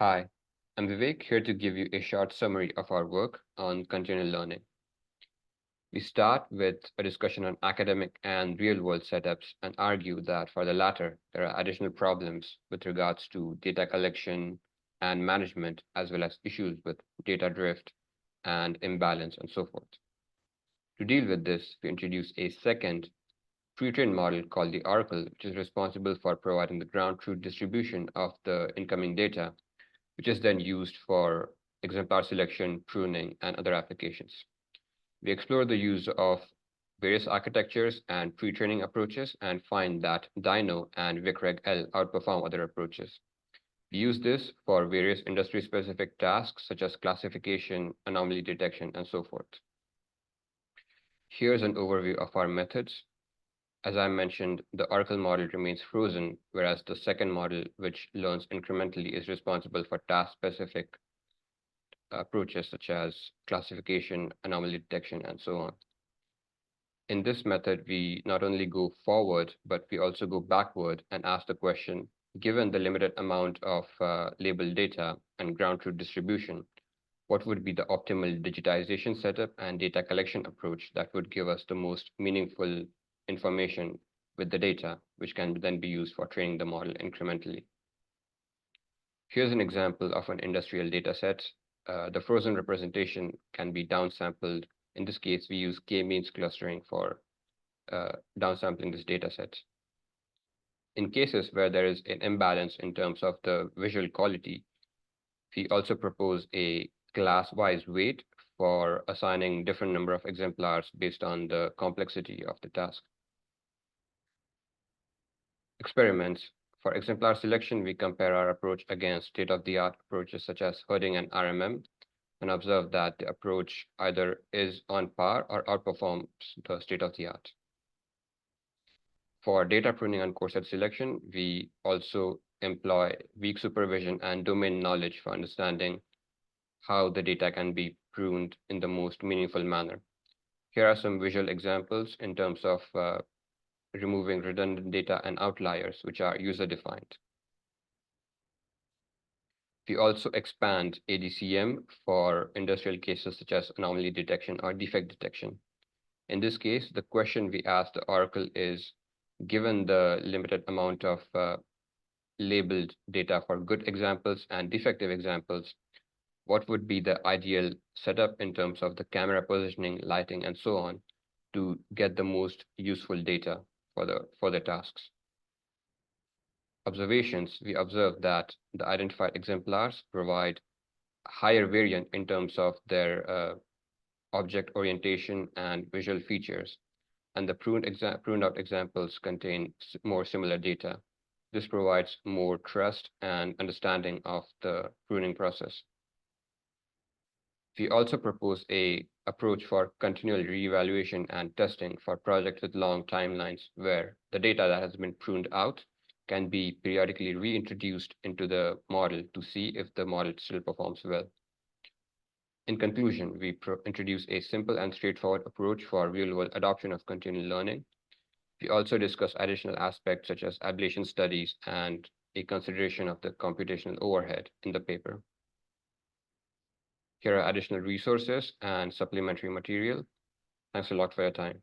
Hi, I'm Vivek here to give you a short summary of our work on continual learning. We start with a discussion on academic and real-world setups and argue that for the latter, there are additional problems with regards to data collection and management, as well as issues with data drift and imbalance and so forth. To deal with this, we introduce a second pre-trained model called the Oracle, which is responsible for providing the ground truth distribution of the incoming data, which is then used for exemplar selection, pruning, and other applications. We explore the use of various architectures and pre-training approaches and find that Dino and VicRegL outperform other approaches. We use this for various industry-specific tasks such as classification, anomaly detection, and so forth. Here's an overview of our methods. As I mentioned, the Oracle model remains frozen, whereas the second model, which learns incrementally, is responsible for task-specific approaches such as classification, anomaly detection, and so on. In this method, we not only go forward, but we also go backward and ask the question, given the limited amount of labeled data and ground truth distribution, what would be the optimal digitization setup and data collection approach that would give us the most meaningful information with the data, which can then be used for training the model incrementally. Here's an example of an industrial data set. The frozen representation can be downsampled. In this case, we use k-means clustering for downsampling this data set. In cases where there is an imbalance in terms of the visual quality, we also propose a class-wise weight for assigning different number of exemplars based on the complexity of the task. Experiments. For exemplar selection, we compare our approach against state-of-the-art approaches such as herding and RMM and observe that the approach either is on par or outperforms the state-of-the-art. For data pruning and core set selection, we also employ weak supervision and domain knowledge for understanding how the data can be pruned in the most meaningful manner. Here are some visual examples in terms of removing redundant data and outliers, which are user-defined. We also expand ADCM for industrial cases such as anomaly detection or defect detection. In this case, the question we ask the Oracle is, given the limited amount of labeled data for good examples and defective examples, what would be the ideal setup in terms of the camera positioning, lighting, and so on to get the most useful data for the tasks? Observations, we observe that the identified exemplars provide higher variant in terms of their object orientation and visual features, and the pruned out examples contain more similar data. This provides more trust and understanding of the pruning process. We also propose an approach for continual reevaluation and testing for projects with long timelines where the data that has been pruned out can be periodically reintroduced into the model to see if the model still performs well. In conclusion, we introduce a simple and straightforward approach for real-world adoption of continual learning. We also discuss additional aspects such as ablation studies and a consideration of the computational overhead in the paper. Here are additional resources and supplementary material. Thanks a lot for your time.